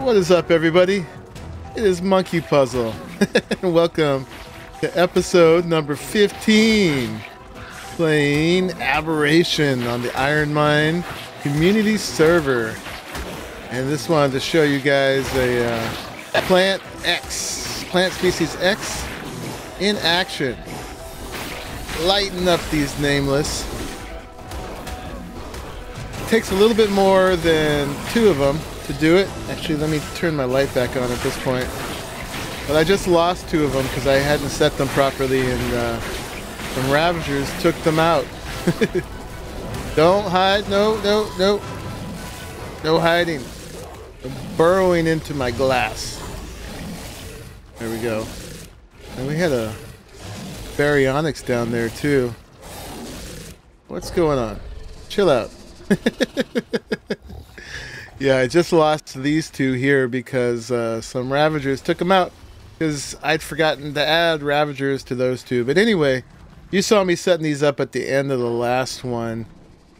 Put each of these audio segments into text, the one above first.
What is up, everybody? It is MonkeyPuzzle. Welcome to episode number 15, playing Aberration on the IronMine community server. And this one to show you guys a plant species X in action. Lighten up these nameless. It takes a little bit more than two of them to do it. Actually, let me turn my light back on at this point. But I just lost two of them because I hadn't set them properly, and some Ravagers took them out. Don't hide. No hiding. I'm burrowing into my glass. There we go. And we had a baryonyx down there too. What's going on? Chill out. Yeah, I just lost these two here because some Ravagers took them out because I'd forgotten to add Ravagers to those two. But anyway, you saw me setting these up at the end of the last one,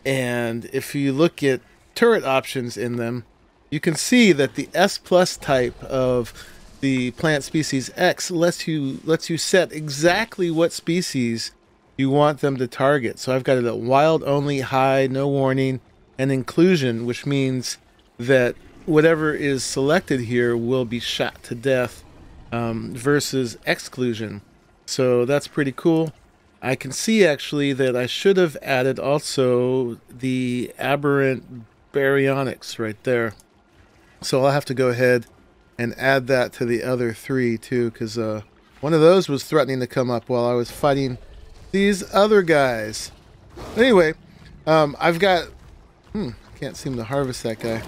and if you look at turret options in them, you can see that the S+ type of the plant species X lets you set exactly what species you want them to target. So I've got it at wild only, high, no warning, and inclusion, which means that whatever is selected here will be shot to death, versus exclusion. So that's pretty cool. I can see actually that I should have added also the aberrant baryonyx right there. So I'll have to go ahead and add that to the other three too, because one of those was threatening to come up while I was fighting these other guys. Anyway, I've got... can't seem to harvest that guy.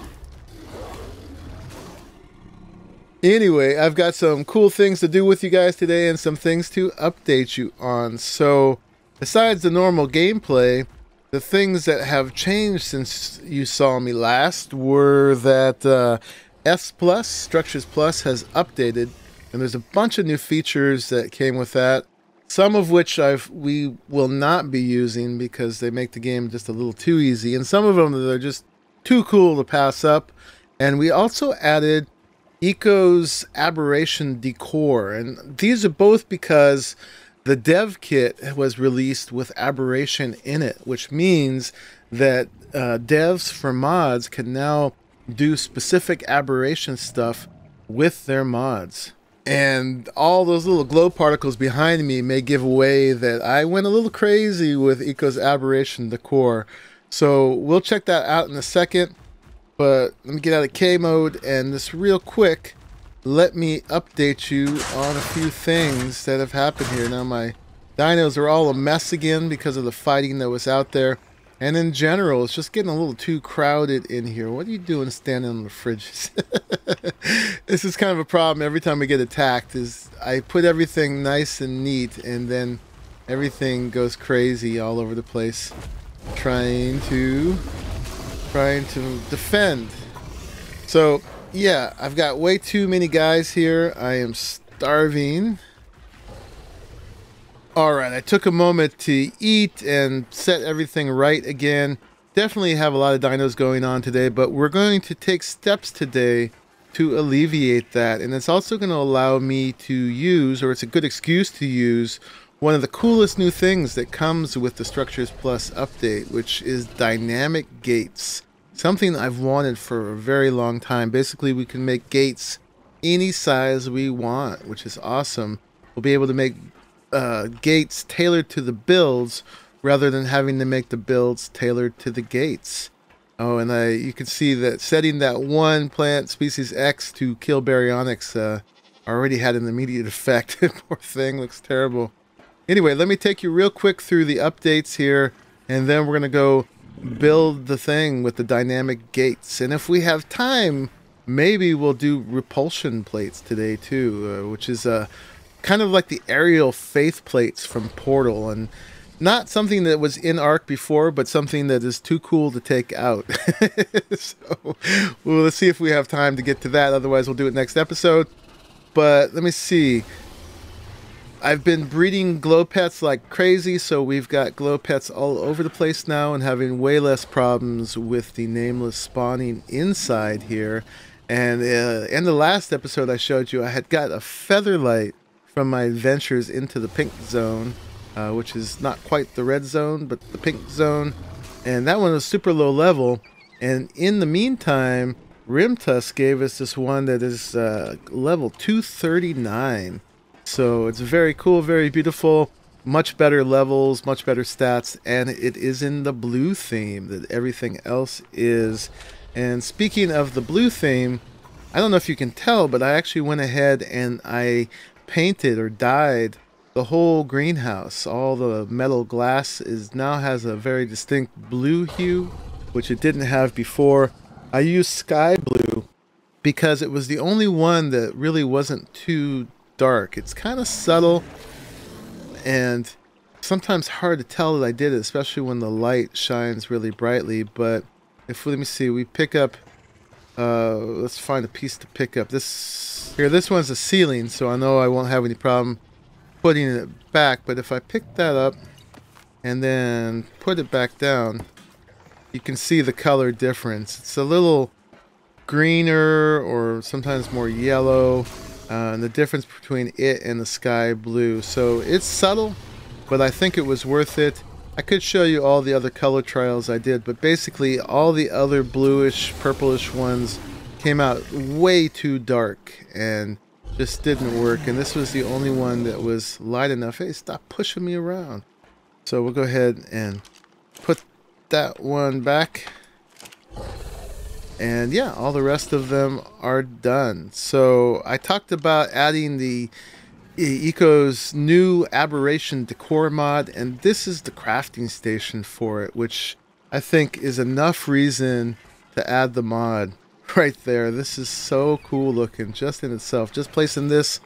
Anyway, I've got some cool things to do with you guys today and some things to update you on. So, besides the normal gameplay, the things that have changed since you saw me last were that S+, Structures Plus, has updated, and there's a bunch of new features that came with that. Some of which we will not be using because they make the game just a little too easy, and some of them that are just too cool to pass up. And we also added ARK Aberration Decor, and these are both because the dev kit was released with Aberration in it, which means that devs for mods can now do specific Aberration stuff with their mods. And all those little glow particles behind me may give away that I went a little crazy with ARK Aberration Decor. So we'll check that out in a second. But let me get out of K mode and just real quick, let me update you on a few things that have happened here. Now my dinos are all a mess again because of the fighting that was out there. And in general, it's just getting a little too crowded in here. What are you doing standing on the fridges? This is kind of a problem every time we get attacked, is I put everything nice and neat and then everything goes crazy all over the place. Trying to defend. So yeah, I've got way too many guys here. I am starving. Alright, I took a moment to eat and set everything right again. Definitely have a lot of dinos going on today, but we're going to take steps today to alleviate that. And it's also going to allow me to use, or it's a good excuse to use, one of the coolest new things that comes with the Structures Plus update, which is dynamic gates. Something I've wanted for a very long time. Basically, we can make gates any size we want, which is awesome. We'll be able to make gates tailored to the builds rather than having to make the builds tailored to the gates. Oh, and you can see that setting that one plant species X to kill baryonyx already had an immediate effect. Poor thing, looks terrible. Anyway, let me take you real quick through the updates here, and then we're going to go build the thing with the dynamic gates. And if we have time, maybe we'll do repulsion plates today too, which is kind of like the aerial faith plates from Portal, and not something that was in ARK before, but something that is too cool to take out. So let's see if we have time to get to that. Otherwise, we'll do it next episode. But let me see. I've been breeding glow pets like crazy, so we've got glow pets all over the place now and having way less problems with the nameless spawning inside here. And in the last episode I showed you, I had got a feather light from my adventures into the pink zone, which is not quite the red zone, but the pink zone. And that one was super low level. And in the meantime, Rimtusk gave us this one that is level 239. So it's very cool, very beautiful, much better levels, much better stats, and it is in the blue theme that everything else is. And speaking of the blue theme, I don't know if you can tell, but I actually went ahead and I painted or dyed the whole greenhouse. All the metal glass now has a very distinct blue hue, which it didn't have before. I used sky blue because it was the only one that really wasn't too dark. It's kind of subtle and sometimes hard to tell that I did it, especially when the light shines really brightly. But let me see, we pick up, let's find a piece to pick up. This one's a ceiling, so I know I won't have any problem putting it back. But if I pick that up and then put it back down, you can see the color difference. It's a little greener or sometimes more yellow. And the difference between it and the sky blue. So it's subtle, but I think it was worth it. I could show you all the other color trials I did, but basically all the other bluish, purplish ones came out way too dark and just didn't work. And this was the only one that was light enough. Hey, stop pushing me around. So we'll go ahead and put that one back. And yeah, all the rest of them are done. So I talked about adding the Eco's new Aberration Decor mod, and this is the crafting station for it, which I think is enough reason to add the mod right there. This is so cool looking just in itself. Just placing this,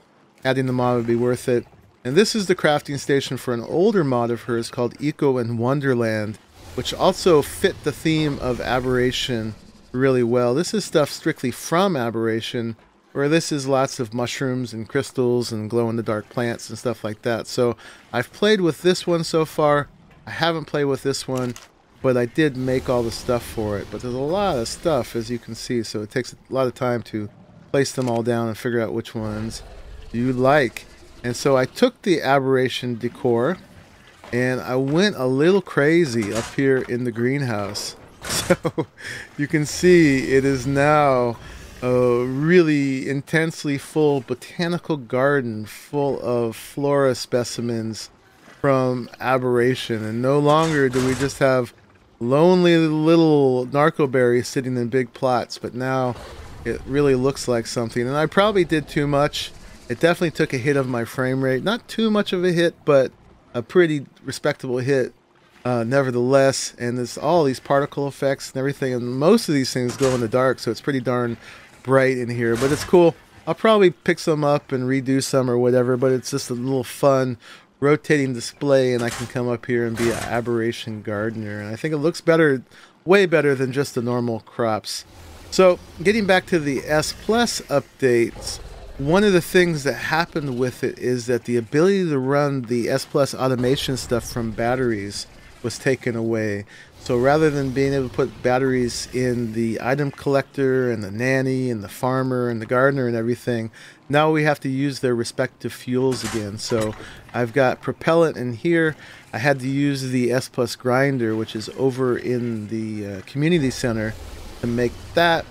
adding the mod would be worth it. And this is the crafting station for an older mod of hers called Eco and Wonderland, which also fit the theme of Aberration really well. This is stuff strictly from Aberration, where this is lots of mushrooms and crystals and glow-in-the-dark plants and stuff like that. So I've played with this one so far. I haven't played with this one, but I did make all the stuff for it. But there's a lot of stuff, as you can see, so it takes a lot of time to place them all down and figure out which ones you like. And so I took the Aberration Decor and I went a little crazy up here in the greenhouse. So you can see it is now a really intensely full botanical garden full of flora specimens from Aberration. And no longer do we just have lonely little narcoberries sitting in big plots, but now it really looks like something. And I probably did too much. It definitely took a hit of my frame rate. Not too much of a hit, but a pretty respectable hit. Nevertheless, and there's all these particle effects and everything, and most of these things glow in the dark, so it's pretty darn bright in here, but it's cool. I'll probably pick some up and redo some or whatever, but it's just a little fun rotating display, and I can come up here and be an Aberration gardener, and I think it looks better, way better than just the normal crops. So getting back to the S Plus updates, one of the things that happened with it is that the ability to run the S Plus automation stuff from batteries was taken away. So rather than being able to put batteries in the item collector and the nanny and the farmer and the gardener and everything, now we have to use their respective fuels again. So I've got propellant in here. I had to use the S Plus grinder, which is over in the community center, to make that.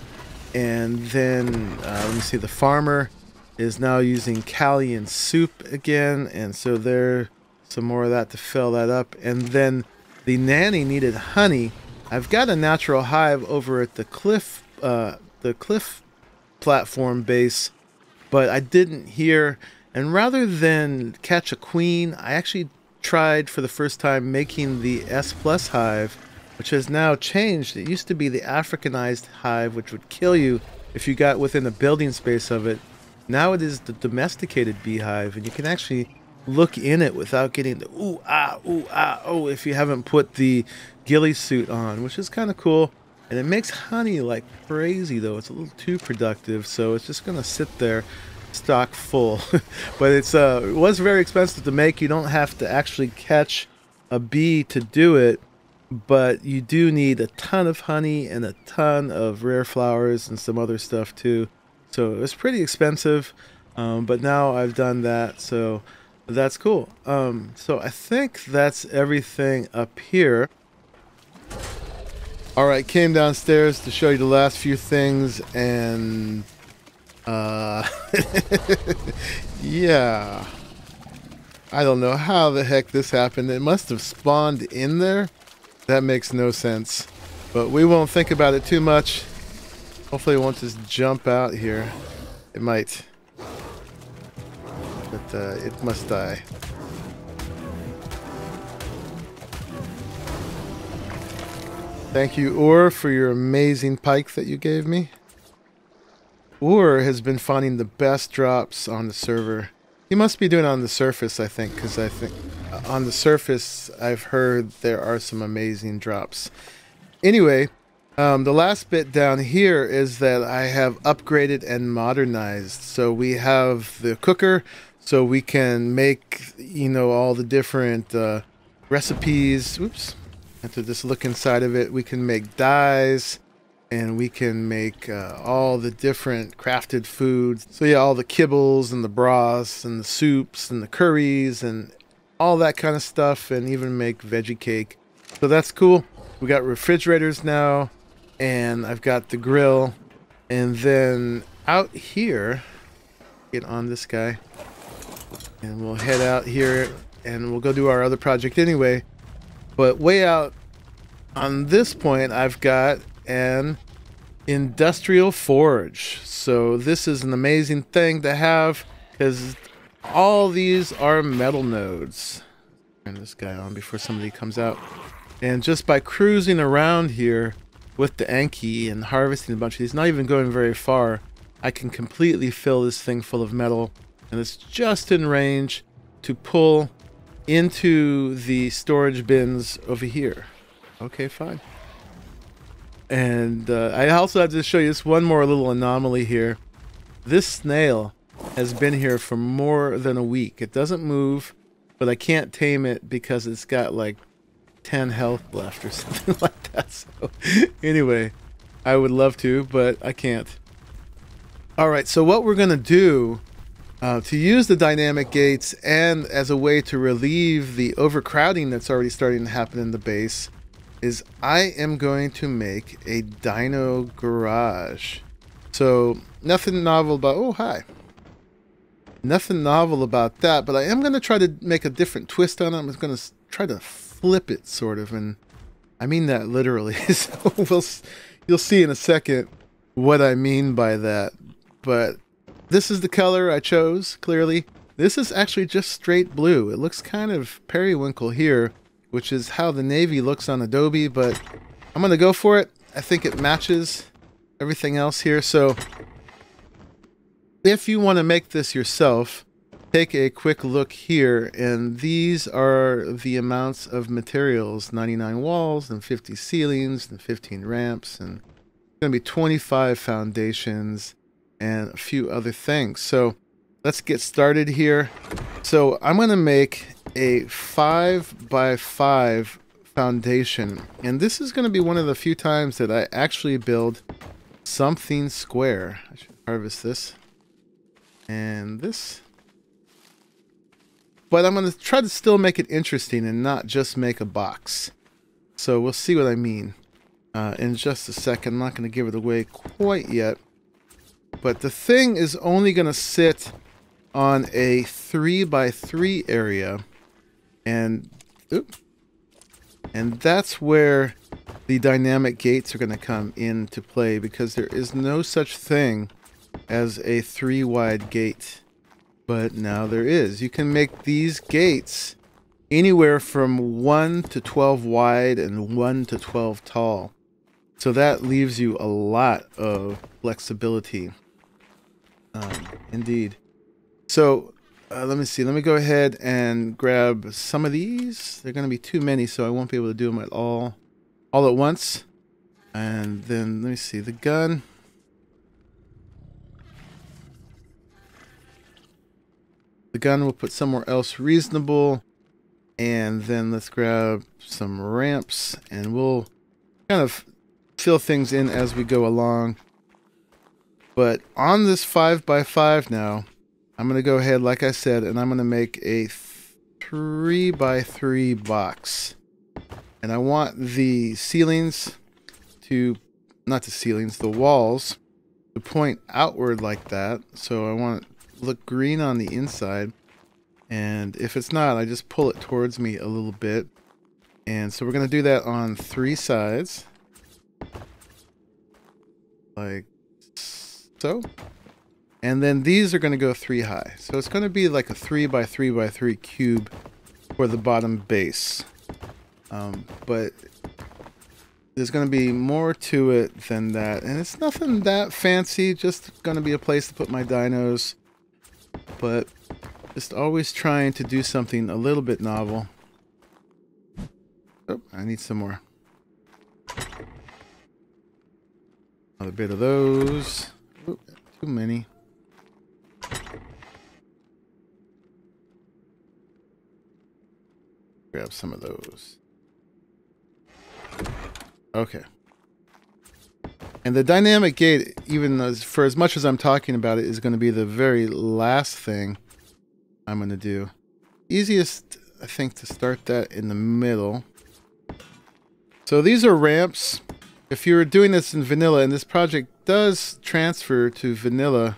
And then let me see, the farmer is now using Cali and soup again, and so there's some more of that to fill that up. And then the nanny needed honey. I've got a natural hive over at the cliff platform base, but I didn't hear. And rather than catch a queen, I actually tried for the first time making the S Plus hive, which has now changed. It used to be the Africanized hive, which would kill you if you got within a building space of it. Now it is the domesticated beehive, and you can actually look in it without getting the ooh ah oh if you haven't put the ghillie suit on, which is kind of cool. And it makes honey like crazy, though. It's a little too productive, so it's just gonna sit there stock full. But it was very expensive to make. You don't have to actually catch a bee to do it, but you do need a ton of honey and a ton of rare flowers and some other stuff too. So it was pretty expensive, but now I've done that, so that's cool. So I think that's everything up here. All right, came downstairs to show you the last few things, and yeah, I don't know how the heck this happened. It must have spawned in there. That makes no sense, but we won't think about it too much. Hopefully it won't just jump out here. It might, but it must die. Thank you, Ur, for your amazing pike that you gave me. Ur has been finding the best drops on the server. He must be doing it on the surface, I think, because I think on the surface I've heard there are some amazing drops. Anyway, the last bit down here is that I have upgraded and modernized. So we have the cooker, so we can make, you know, all the different recipes. Oops. I have to just look inside of it. We can make dyes, and we can make all the different crafted foods. So yeah, all the kibbles and the broths and the soups and the curries and all that kind of stuff, and even make veggie cake. So that's cool. We got refrigerators now, and I've got the grill. And then out here, get on this guy, and we'll head out here, and we'll go do our other project anyway. But way out on this point, I've got an industrial forge. So this is an amazing thing to have, because all these are metal nodes. Turn this guy on before somebody comes out. And just by cruising around here with the Anki and harvesting a bunch of these, not even going very far, I can completely fill this thing full of metal. And it's just in range to pull into the storage bins over here. Okay, fine. And I also have to show you this one more little anomaly here. This snail has been here for more than a week. It doesn't move, but I can't tame it because it's got like 10 health left or something like that. So anyway, I would love to, but I can't. Alright, so what we're going to do to use the dynamic gates, and as a way to relieve the overcrowding that's already starting to happen in the base, is I am going to make a dino garage. So nothing novel about, oh hi, nothing novel about that, but I am going to try to make a different twist on it. I'm going to try to flip it, sort of, and I mean that literally. So you'll see in a second what I mean by that. But this is the color I chose, clearly. This is actually just straight blue. It looks kind of periwinkle here, which is how the Navy looks on Adobe, but I'm going to go for it. I think it matches everything else here. So if you want to make this yourself, take a quick look here, and these are the amounts of materials: 99 walls and 50 ceilings and 15 ramps, and it's going to be 25 foundations and a few other things. So let's get started here. So I'm going to make a 5x5 foundation, and this is going to be one of the few times that I actually build something square. I should harvest this and this, but I'm going to try to still make it interesting and not just make a box. So we'll see what I mean in just a second. I'm not going to give it away quite yet. But the thing is only going to sit on a 3x3 area, and that's where the dynamic gates are going to come into play, because there is no such thing as a 3-wide gate, but now there is. You can make these gates anywhere from 1 to 12 wide and 1 to 12 tall. So that leaves you a lot of flexibility. Indeed. So let me see. Let me go ahead and grab some of these. They're going to be too many, so I won't be able to do them at all at once. And then let me see. The gun. The gun we'll put somewhere else reasonable. And then let's grab some ramps, and we'll kind of fill things in as we go along. But on this 5x5 now, I'm going to go ahead, like I said, and I'm going to make a 3x3 box. And I want the ceilings to, not the ceilings, the walls to point outward like that. So I want it to look green on the inside. And if it's not, I just pull it towards me a little bit. And so we're going to do that on 3 sides. Like so. And then these are going to go 3 high. So it's going to be like a 3x3x3 cube for the bottom base. But there's going to be more to it than that. And it's nothing that fancy. Just going to be a place to put my dinos. But just always trying to do something a little bit novel. Oh, I need some more. Another bit of those. Ooh, too many. Grab some of those. Okay. And the dynamic gate, even for as much as I'm talking about it, is going to be the very last thing I'm going to do. Easiest, I think, to start that in the middle. So these are ramps. If you're doing this in vanilla, and this project does transfer to vanilla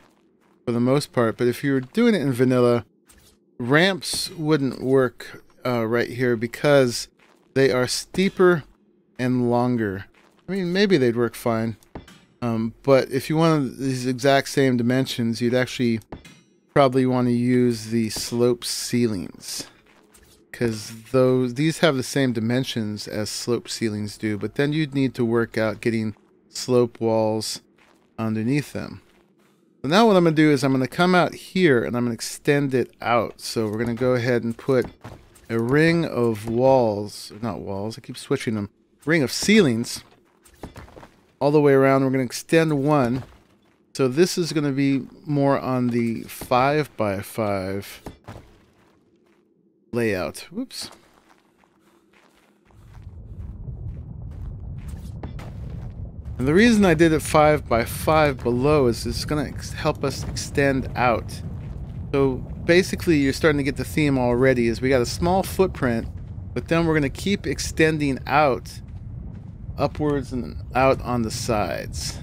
for the most part, but if you're doing it in vanilla, ramps wouldn't work right here because they are steeper and longer. I mean, maybe they'd work fine. But if you want these exact same dimensions, you'd actually probably want to use the slope ceilings, because these have the same dimensions as slope ceilings do, but then you'd need to work out getting slope walls underneath them. So now what I'm going to do is I'm going to come out here and I'm going to extend it out. So we're going to go ahead and put a ring of walls, not walls, I keep switching them, ring of ceilings all the way around. We're going to extend one. So this is going to be more on the 5x5 layout. Whoops. And the reason I did it 5x5 below is it's going to help us extend out. So basically you're starting to get the theme already, is we got a small footprint, but then we're going to keep extending out, upwards and out on the sides.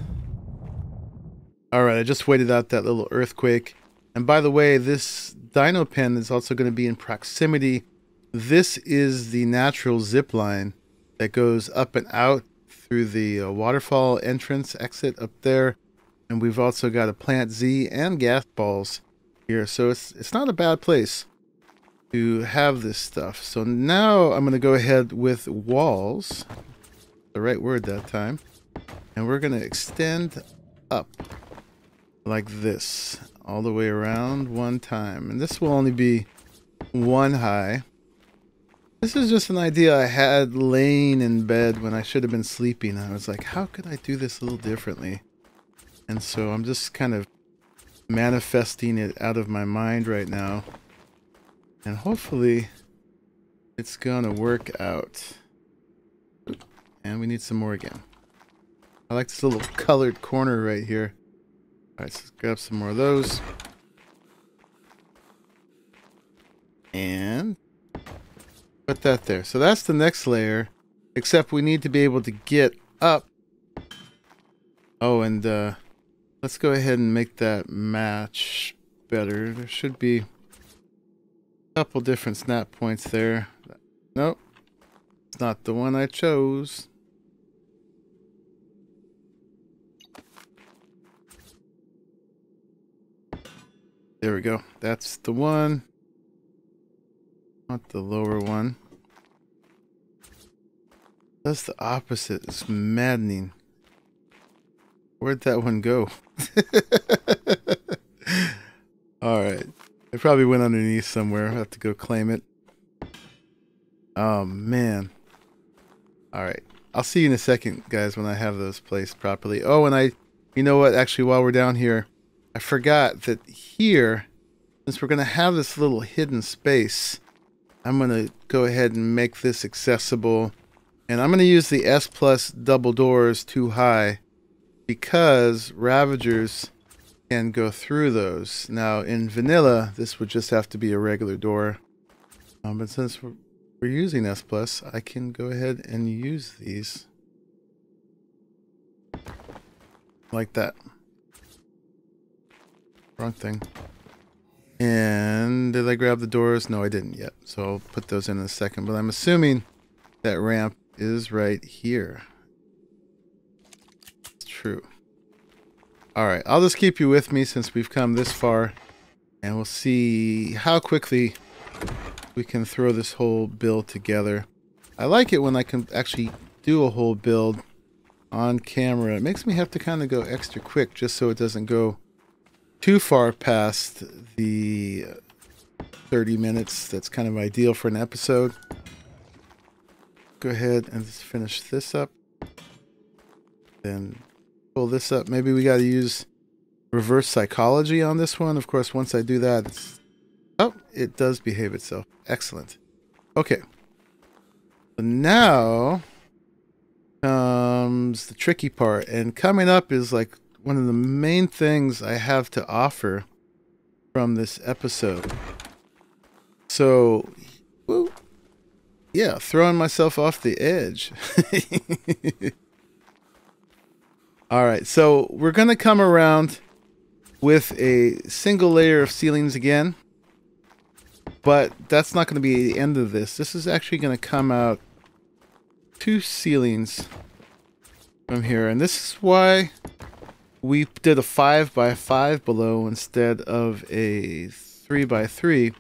Alright, I just waited out that little earthquake. And by the way, this dino pen is also going to be in proximity. This is the natural zip line that goes up and out through the waterfall entrance exit up there. And we've also got a plant Z and gas balls here. So it's not a bad place to have this stuff. So now I'm going to go ahead with walls. The right word that time. And we're going to extend up like this all the way around one time, and this will only be 1 high. This is just an idea I had laying in bed when I should have been sleeping. I was like, how could I do this a little differently? And so I'm just kind of manifesting it out of my mind right now, and hopefully it's gonna work out. And we need some more again. I like this little colored corner right here. Alright, so let's grab some more of those. And put that there. So that's the next layer. Except we need to be able to get up. Oh, and let's go ahead and make that match better. There should be a couple different snap points there. Nope. It's not the one I chose. There we go. That's the one. Not the lower one. That's the opposite. It's maddening. Where'd that one go? Alright. It probably went underneath somewhere. I'll have to go claim it. Oh, man. Alright. I'll see you in a second, guys, when I have those placed properly. Oh, and you know what? Actually, while we're down here, I forgot that here, since we're going to have this little hidden space, I'm going to go ahead and make this accessible. And I'm going to use the S Plus double doors too high because Ravagers can go through those. Now in vanilla, this would just have to be a regular door. But since we're using S Plus, I can go ahead and use these like that. Wrong thing. And did I grab the doors? No, I didn't yet. So I'll put those in a second. But I'm assuming that ramp is right here. It's true. Alright, I'll just keep you with me since we've come this far. And we'll see how quickly we can throw this whole build together. I like it when I can actually do a whole build on camera. It makes me have to kind of go extra quick just so it doesn't go too far past the 30 minutes. That's kind of ideal for an episode. Go ahead and just finish this up. Then pull this up. Maybe we got to use reverse psychology on this one. Of course, once I do that, it's... Oh, it does behave itself. Excellent. Okay. So now comes the tricky part. And coming up is like one of the main things I have to offer from this episode. So, woo, yeah, throwing myself off the edge. All right, so we're going to come around with a single layer of ceilings again. But that's not going to be the end of this. This is actually going to come out 2 ceilings from here. And this is why we did a 5x5 below instead of a 3x3,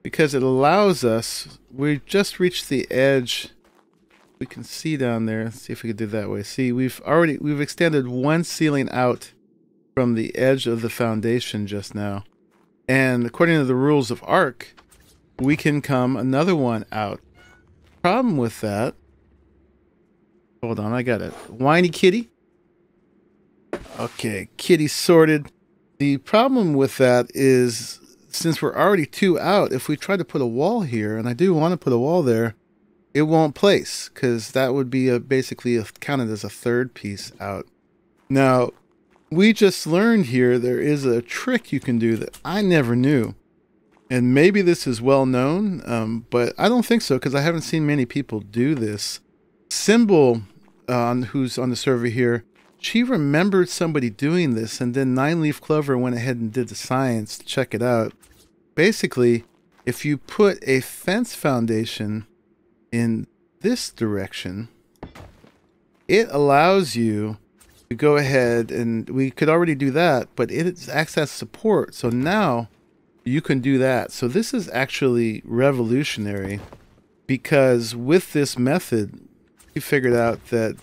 because it allows us, we just reached the edge. We can see down there. Let's see if we can do it that way. See, we've extended 1 ceiling out from the edge of the foundation just now. And according to the rules of ARK, we can come another one out. Problem with that, hold on, I got it. Whiny kitty. Okay, kitty sorted. The problem with that is, since we're already 2 out, if we try to put a wall here, and I do want to put a wall there, it won't place, because that would be basically counted as a 3rd piece out. Now, we just learned here there is a trick you can do that I never knew. And maybe this is well known, but I don't think so, because I haven't seen many people do this. Symbol, who's on the server here, she remembered somebody doing this, and then 9-Leaf Clover went ahead and did the science to check it out. Basically, if you put a fence foundation in this direction, it allows you to go ahead, and we could already do that, but it acts as support. So now you can do that. So this is actually revolutionary, because with this method, we figured out that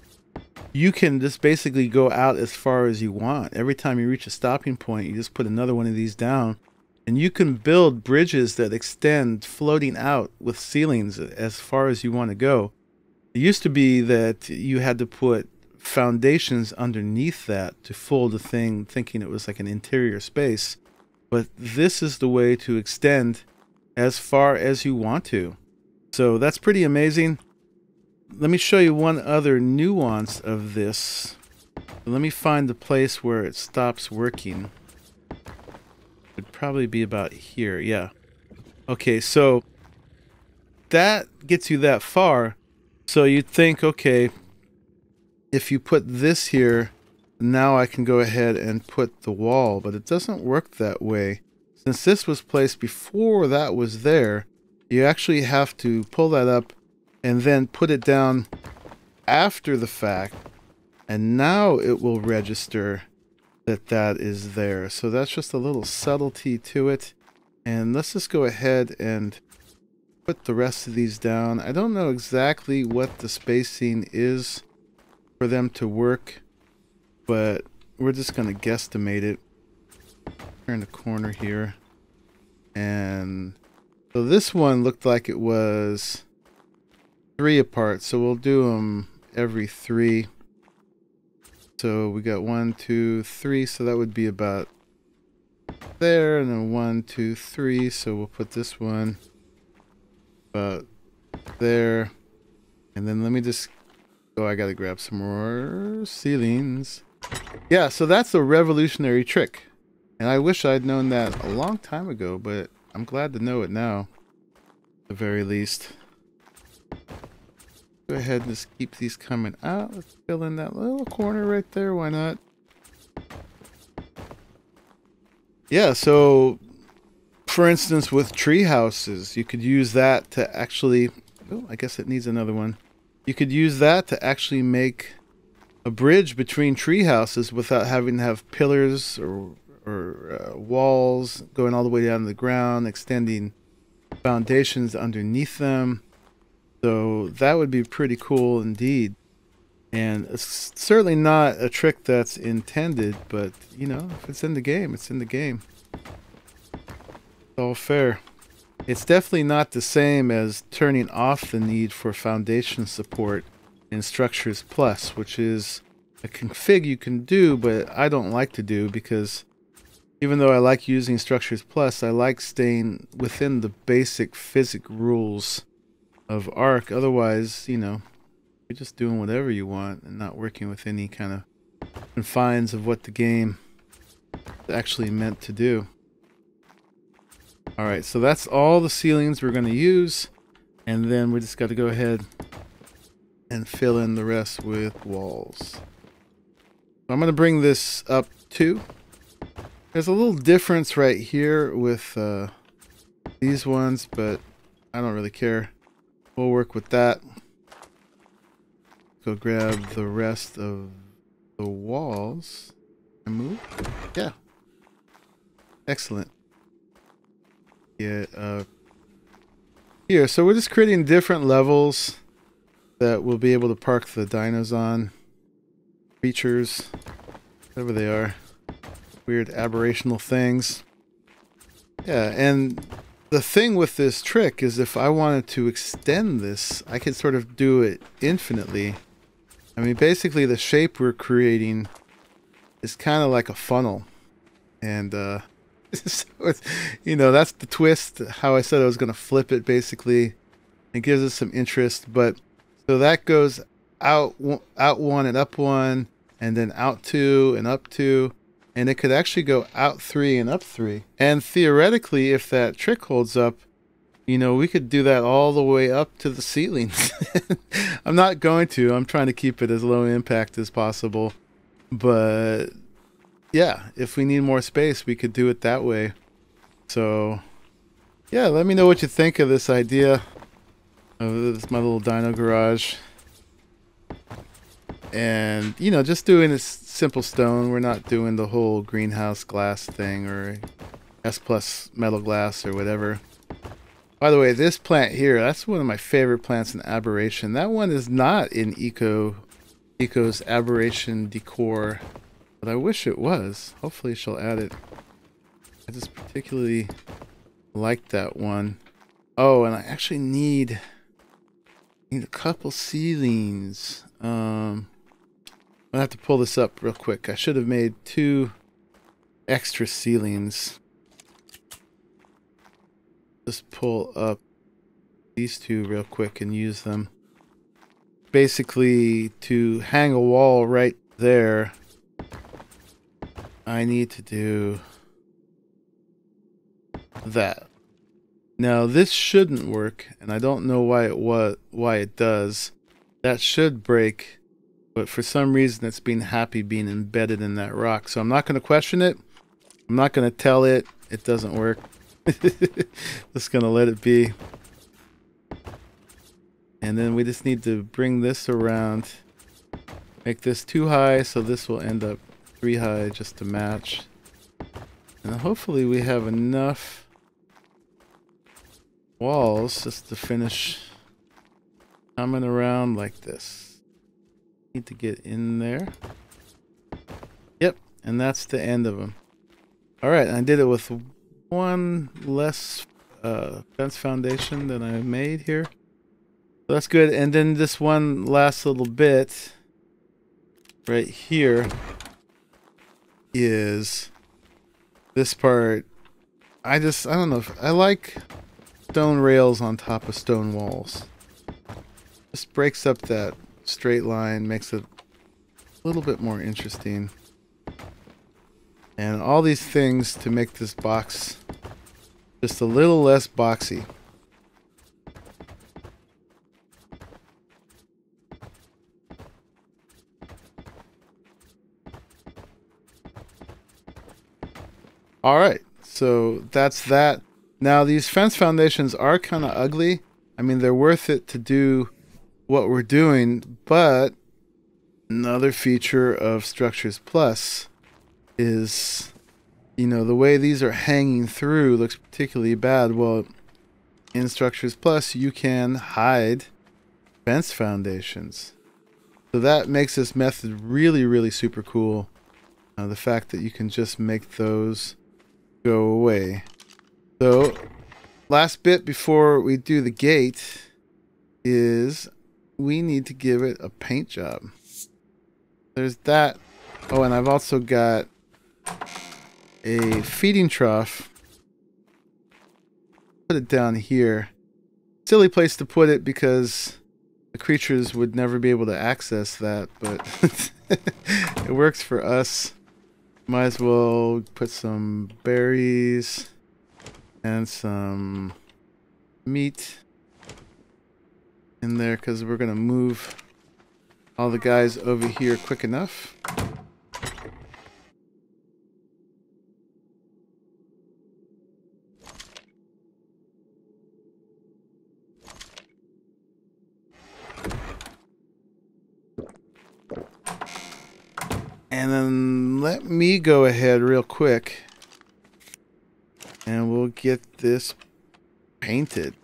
you can just basically go out as far as you want. Every time you reach a stopping point, you just put another one of these down, and you can build bridges that extend floating out with ceilings as far as you want to go. It used to be that you had to put foundations underneath that to fold the thing, thinking it was like an interior space. But this is the way to extend as far as you want to. So that's pretty amazing. Let me show you one other nuance of this. Let me find the place where it stops working. It'd probably be about here, yeah. Okay, so that gets you that far. So you'd think, okay, if you put this here, now I can go ahead and put the wall, but it doesn't work that way. Since this was placed before that was there, you actually have to pull that up and then put it down after the fact, and now it will register that that is there. So that's just a little subtlety to it. And let's just go ahead and put the rest of these down. I don't know exactly what the spacing is for them to work, but we're just going to guesstimate it. Turn the corner here. And so this one looked like it was 3 apart, so we'll do them every 3. So we got 1, 2, 3, so that would be about there, and then 1, 2, 3, so we'll put this one about there. And then let me just... Oh, I gotta grab some more ceilings. Yeah, so that's a revolutionary trick. And I wish I'd known that a long time ago, but I'm glad to know it now. At the very least. Go ahead and just keep these coming out. Let's fill in that little corner right there. Why not? Yeah, so for instance with treehouses, you could use that to actually... Oh, I guess it needs another one. You could use that to actually make a bridge between treehouses without having to have pillars or walls going all the way down to the ground, extending foundations underneath them. So that would be pretty cool indeed. And it's certainly not a trick that's intended, but you know, if it's in the game, it's in the game. It's all fair. It's definitely not the same as turning off the need for foundation support in Structures Plus, which is a config you can do, but I don't like to do because even though I like using Structures Plus, I like staying within the basic physics rules of ARK. Otherwise, you know, you're just doing whatever you want and not working with any kind of confines of what the game is actually meant to do. Alright, so that's all the ceilings we're going to use. And then we just got to go ahead and fill in the rest with walls. I'm going to bring this up too. There's a little difference right here with these ones, but I don't really care. We'll work with that. Go grab the rest of the walls and move. Yeah. Excellent. Yeah, here, so we're just creating different levels that we'll be able to park the dinos on. Creatures, whatever they are. Weird aberrational things. Yeah, and the thing with this trick is if I wanted to extend this, I could sort of do it infinitely. I mean, basically the shape we're creating is kind of like a funnel. And, so it's, you know, that's the twist, how I said I was going to flip it, basically. It gives us some interest, but so that goes out one and up one, and then out two and up two, and it could actually go out three and up three. And theoretically, if that trick holds up, you know, we could do that all the way up to the ceiling. I'm not going to. I'm trying to keep it as low impact as possible, but yeah, if we need more space, we could do it that way. So, yeah, let me know what you think of this idea. This is my little dino garage. And, you know, just doing this simple stone. We're not doing the whole greenhouse glass thing or S plus metal glass or whatever. By the way, this plant here, that's one of my favorite plants in Aberration. That one is not in Eco's Aberration Decor. But I wish it was. Hopefully she'll add it. I just particularly like that one. Oh, and I actually need a couple ceilings. I'm gonna have to pull this up real quick. I should have made 2 extra ceilings. Just pull up these 2 real quick and use them. Basically, to hang a wall right there, I need to do that. Now this shouldn't work, and I don't know why it does. That should break, but for some reason it's being happy being embedded in that rock. So I'm not going to question it. I'm not going to tell it it doesn't work. Just going to let it be. And then we just need to bring this around. Make this 2 high, so this will end up 3 high just to match. And hopefully we have enough walls just to finish coming around like this. Need to get in there. Yep, and that's the end of them. Alright, I did it with one less fence foundation that I made here. So that's good. And then this one last little bit right here is this part. I don't know if I like stone rails on top of stone walls. Just breaks up that straight line, makes it a little bit more interesting. And all these things to make this box just a little less boxy. Alright, so that's that. Now these fence foundations are kind of ugly. I mean, they're worth it to do what we're doing, but another feature of Structures Plus is, you know, the way these are hanging through looks particularly bad. Well, in Structures Plus, you can hide fence foundations. So that makes this method really, really super cool. The fact that you can just make those go away. So, last bit before we do the gate is we need to give it a paint job. There's that. Oh, and I've also got a feeding trough. Put it down here. Silly place to put it because the creatures would never be able to access that, but it works for us. Might as well put some berries and some meat in there because we're going to move all the guys over here quick enough. And then let me go ahead real quick and we'll get this painted.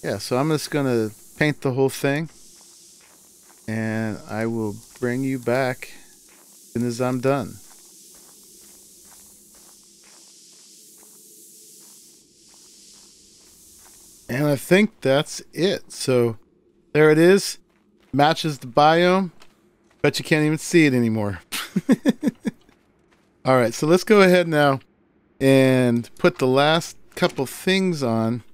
Yeah, so I'm just gonna paint the whole thing and I will bring you back as soon as I'm done. And I think that's it. So there it is. Matches the biome. But you can't even see it anymore. Alright, so let's go ahead now and put the last couple things on.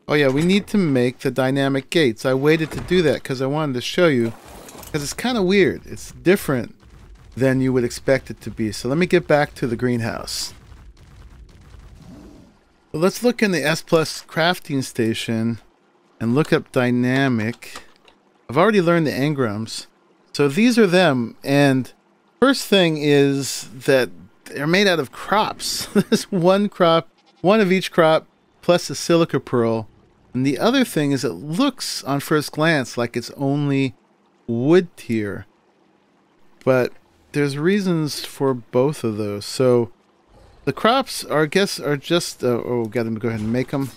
Oh yeah, we need to make the dynamic gates. I waited to do that because I wanted to show you. Because it's kind of weird. It's different than you would expect it to be. So let me get back to the greenhouse. Well, let's look in the S Plus crafting station and look up dynamic. I've already learned the engrams. So these are them, and first thing is that they're made out of crops. There's one crop, one of each crop, plus a silica pearl. And the other thing is it looks, on first glance, like it's only wood tier. But there's reasons for both of those. So the crops, are, I guess, are just... oh, got to go ahead and make them.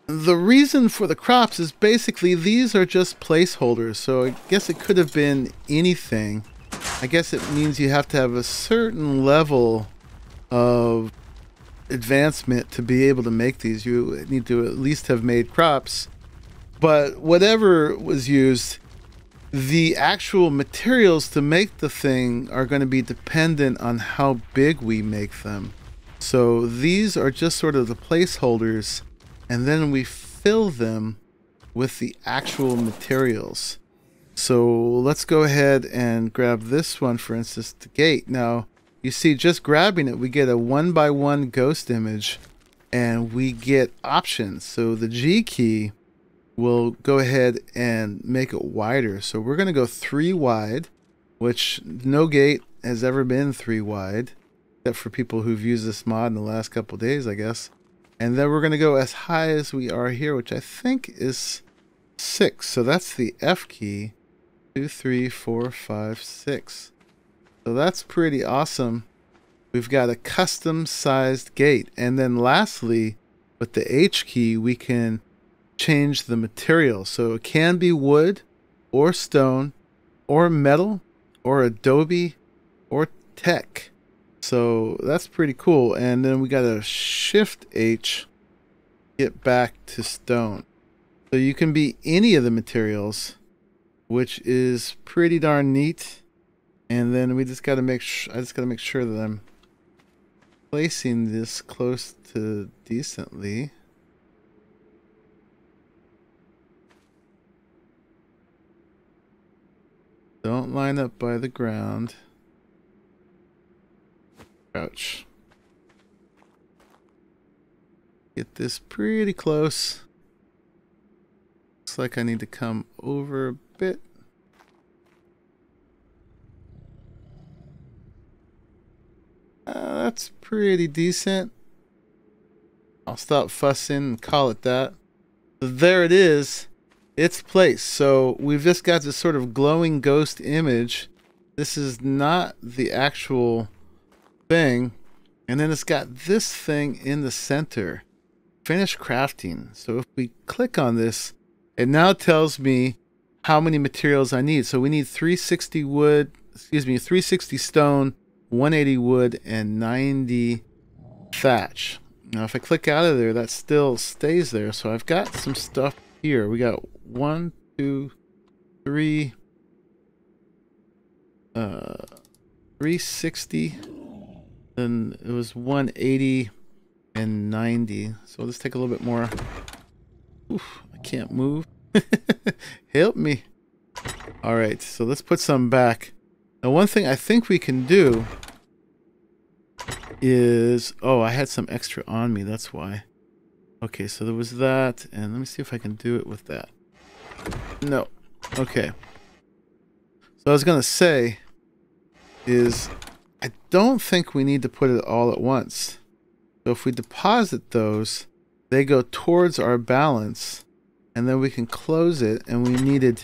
The reason for the crops is basically these are just placeholders, so I guess it could have been anything. I guess it means you have to have a certain level of advancement to be able to make these. You need to at least have made crops. But whatever was used, the actual materials to make the thing are going to be dependent on how big we make them. So these are just sort of the placeholders. And then we fill them with the actual materials. So let's go ahead and grab this one, for instance, the gate. Now, you see, just grabbing it, we get a 1x1 ghost image, and we get options. So the G key will go ahead and make it wider. So we're going to go 3 wide, which no gate has ever been 3 wide, except for people who've used this mod in the last couple days, I guess. And then we're going to go as high as we are here, which I think is 6. So that's the F key. 2, 3, 4, 5, 6. So that's pretty awesome. We've got a custom sized gate. And then lastly, with the H key, we can change the material. So it can be wood or stone or metal or adobe or tech. So that's pretty cool. And then we got a Shift H, get back to stone. So you can be any of the materials, which is pretty darn neat. And then we just got to make sure, I just got to make sure that I'm placing this close to decently. Don't line up by the ground. Crouch. Get this pretty close. Looks like I need to come over a bit. That's pretty decent. I'll stop fussing and call it that. So there it is. It's placed. So we've just got this sort of glowing ghost image. This is not the actual thing. And then it's got this thing in the center. Finish crafting. So if we click on this, it now tells me how many materials I need. So we need 360 wood, 360 stone, 180 wood, and 90 thatch. Now if I click out of there, that still stays there. So I've got some stuff here. We got 1, 2, 3, 360. Then it was 180 and 90. So let's take a little bit more. Oof, I can't move. Help me. All right, so let's put some back. Now one thing I think we can do is, oh, I had some extra on me, that's why. Okay, so there was that, and let me see if I can do it with that. No. Okay. So I was gonna say is I don't think we need to put it all at once. So if we deposit those, they go towards our balance, and then we can close it, and we needed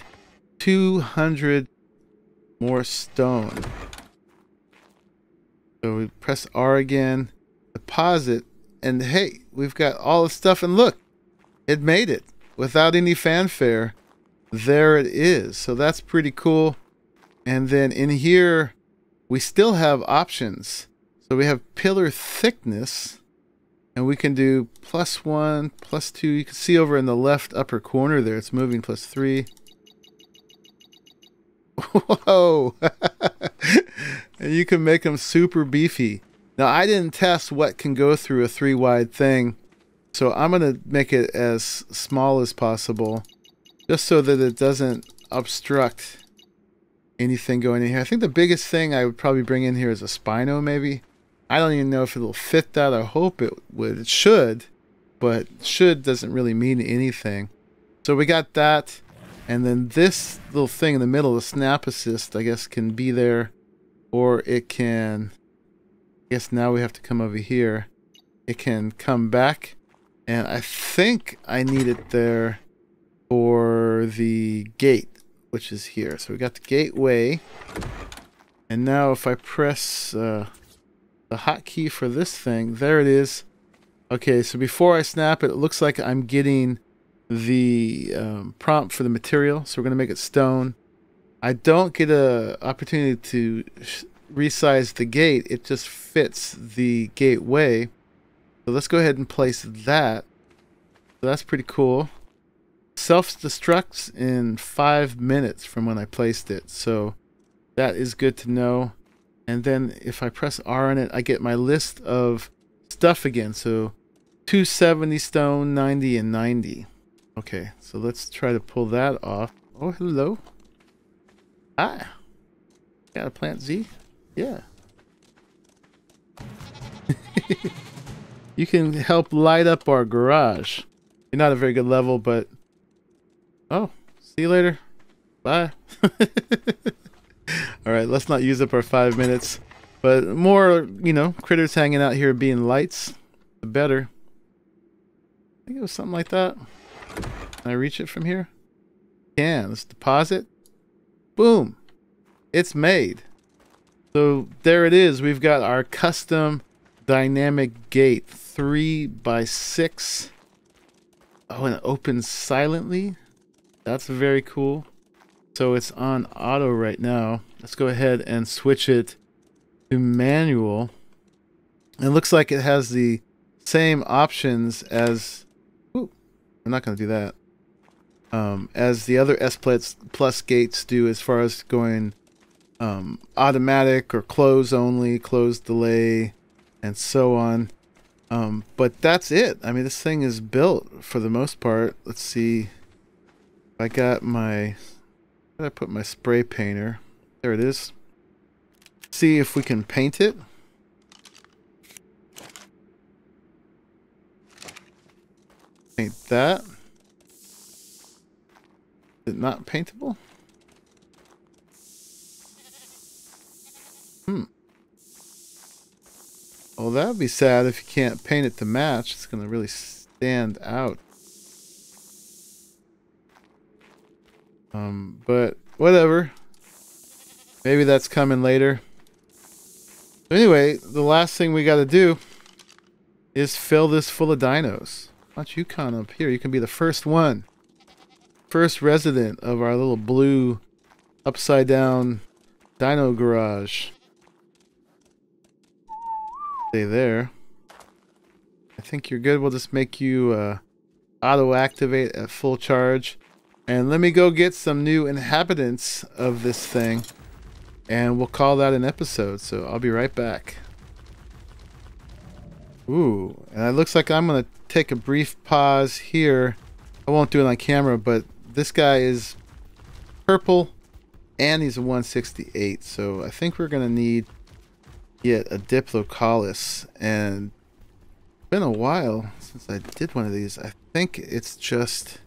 200 more stone. So we press R again, deposit, and hey, we've got all the stuff, and look, it made it without any fanfare. There it is. So that's pretty cool. And then in here, we still have options. So we have pillar thickness, and we can do +1, +2. You can see over in the left upper corner there, it's moving +3. Whoa! And you can make them super beefy. Now, I didn't test what can go through a 3-wide thing, so I'm going to make it as small as possible, just so that it doesn't obstruct anything going in here. I think the biggest thing I would probably bring in here is a Spino, maybe. I don't even know if it'll fit that. I hope it would. It should, but should doesn't really mean anything. So we got that, and then this little thing in the middle, the snap assist, I guess can be there, or it can, I guess now we have to come over here. It can come back, and I think I need it there for the gate, which is here. So we got the gateway, and now if I press the hotkey for this thing, there it is. Okay, so before I snap it, it looks like I'm getting the prompt for the material, so we're going to make it stone. I don't get a opportunity to resize the gate. It just fits the gateway. So let's go ahead and place that. So that's pretty cool. Self-destructs in 5 minutes from when I placed it, so that is good to know. And then if I press R on it, I get my list of stuff again. So 270 stone, 90, and 90. Okay, so let's try to pull that off. Oh, hello. Ah, got a plant Z? Yeah. You can help light up our garage. You're not a very good level, but... Oh, see you later. Bye. Alright, let's not use up our 5 minutes. But more, you know, critters hanging out here being lights, the better. I think it was something like that. Can I reach it from here? Can. Let's deposit. Boom. It's made. So there it is. We've got our custom dynamic gate. 3x6. Oh, and it opens silently. That's very cool. So it's on auto right now. Let's go ahead and switch it to manual. It looks like it has the same options as... Ooh, I'm not going to do that. as the other S plus gates do, as far as going automatic or close only, close delay, and so on. But that's it. I mean, this thing is built for the most part. Let's see. I got my... Where did I put my spray painter? There it is. See if we can paint it. Paint that. Is it not paintable? Well, that would be sad if you can't paint it to match. It's going to really stand out. But whatever. Maybe that's coming later. Anyway, the last thing we got to do is fill this full of dinos. Why don't you come up here? You can be the first one. First resident of our little blue upside down dino garage. Stay there. I think you're good. We'll just make you auto activate at full charge. And let me go get some new inhabitants of this thing. And we'll call that an episode. So I'll be right back. Ooh, and it looks like I'm going to take a brief pause here. I won't do it on camera, but this guy is purple and he's a 168. So I think we're going to need yet a Diplocaulus. And it's been a while since I did one of these. I think it's just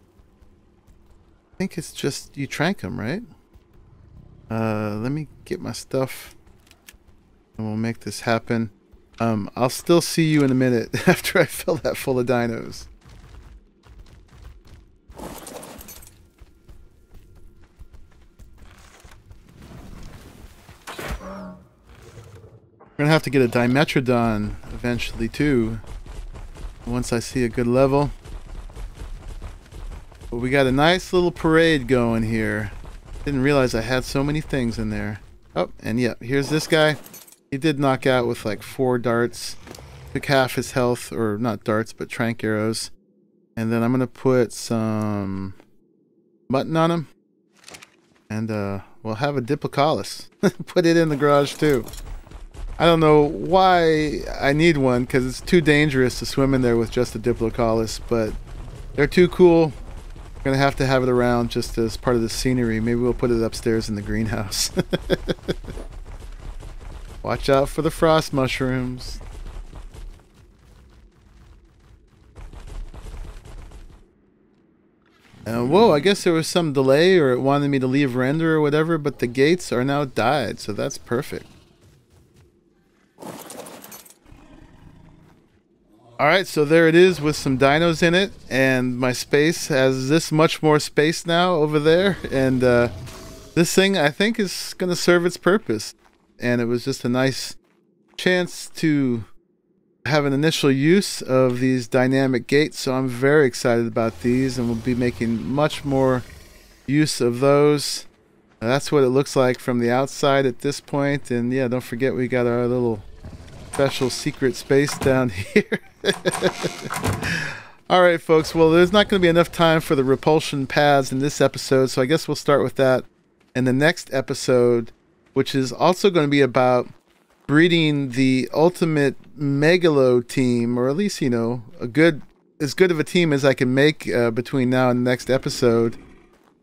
you trank them, right? Let me get my stuff and we'll make this happen. I'll still see you in a minute after I fill that full of dinos. We're gonna have to get a Dimetrodon eventually too, once I see a good level. But we got a nice little parade going here. Didn't realize I had so many things in there. Oh, and yeah, here's this guy. He did knock out with like 4 darts. Took half his health, or not darts, but trank arrows. And then I'm gonna put some mutton on him. And we'll have a Diplocaulus. Put it in the garage too. I don't know why I need one, because it's too dangerous to swim in there with just a Diplocaulus, but they're too cool. We're gonna have to have it around just as part of the scenery. Maybe we'll put it upstairs in the greenhouse. Watch out for the frost mushrooms. Whoa, I guess there was some delay, or it wanted me to leave render or whatever, but the gates are now died, so that's perfect. Alright, so there it is with some dinos in it, and my space has this much more space now over there, and this thing I think is going to serve its purpose. And it was just a nice chance to have an initial use of these dynamic gates, so I'm very excited about these, and we'll be making much more use of those. That's what it looks like from the outside at this point, and yeah, don't forget we got our little special secret space down here. Alright folks, well there's not going to be enough time for the repulsion pads in this episode, so I guess we'll start with that in the next episode, which is also going to be about breeding the ultimate megalo team, or at least, you know, as good of a team as I can make between now and the next episode.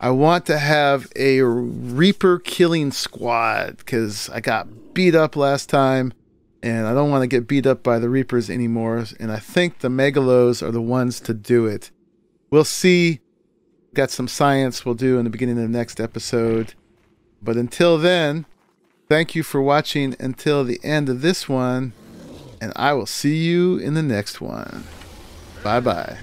I want to have a Reaper killing squad, because I got beat up last time, and I don't want to get beat up by the Reapers anymore, and I think the Megalos are the ones to do it. We'll see. Got some science we'll do in the beginning of the next episode. But until then, thank you for watching until the end of this one, and I will see you in the next one. Bye-bye.